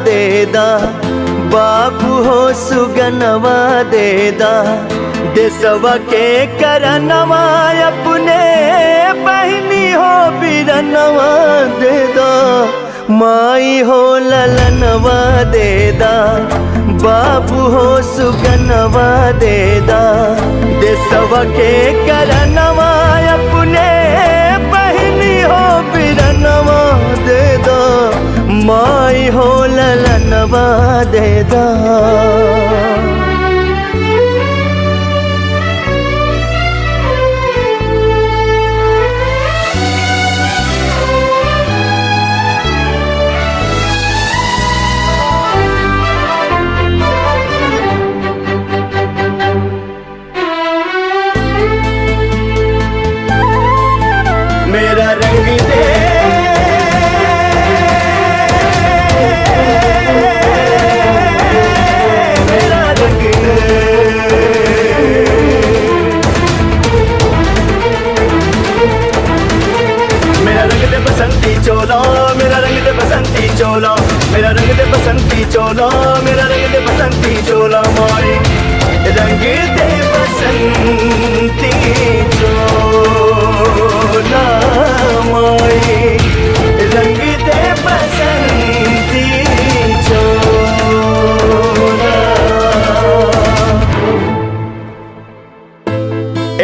देदा, बाबू हो सुगनवा देदा, देसवा के करनवा अपने बहनी हो बिरनवा देदा, माई हो ललनवा देदा, बाबू हो सुगनवा देदा, देसवा के करनवा अपने बहनी हो बिरनवा देदा, माई हो ललनवा देदा। मेरा रंग दे मेरा रंग दे बसंती चोला, मेरा रंग दे बसंती चोला, मेरा रंग दे बसंती चोला, मेरा रंग दे बसंती चोला, माई रंग दे बसंती चोला, माई रंग दे बसंती चोला।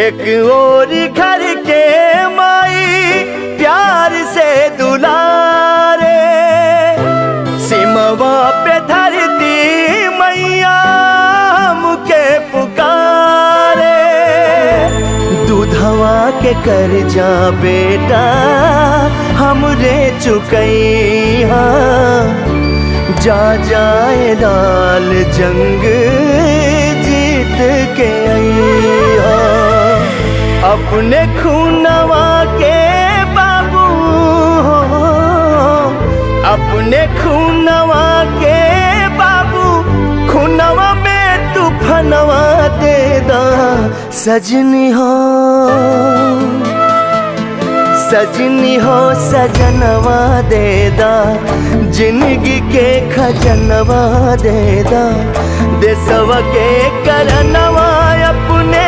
एक और घर के माई प्यार से दुलारे, सिमवा पे धरती मैया हमके पुकारे, दूधवा के कर जा बेटा हमरे चुकैया, जा जाए लाल जंग जीत के अइहा, अपने खूनवा के बाबू हो, अपने खूनवा के बाबू, खूनवा में तूफानवा देदा, सजनी हो सजनी हो सजनवा देदा, जिंदगी के खजनवा देदा, देसवा के करनवा अपने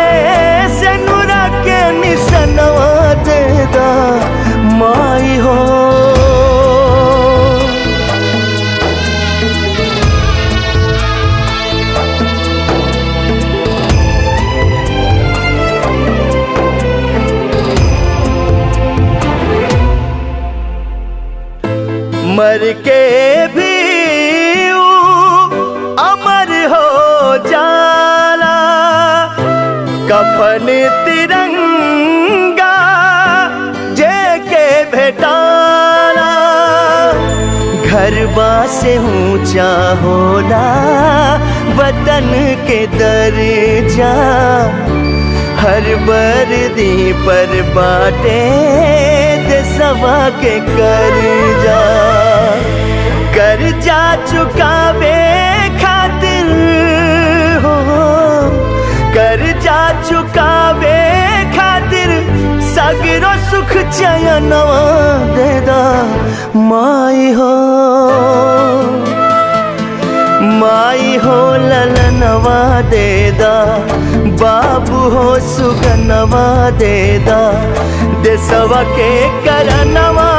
से नुरा के निसनवा देदा, माई हो मर के भी अमर हो जाला, कफन तिरंगा जे के भेटाला, घरबा से ऊंचा होला वतन के दर्जा, हर वर्दी पर बाटे देसवा के कर्जा, कर्जा चुकावे खातिर हो, कर्जा चुकावे खातिर सगरो सुख चयनवा देदा, माई हो माई हो ललनवा देदा, बाबू हो सुगनवा देदा, देसवा के करनवा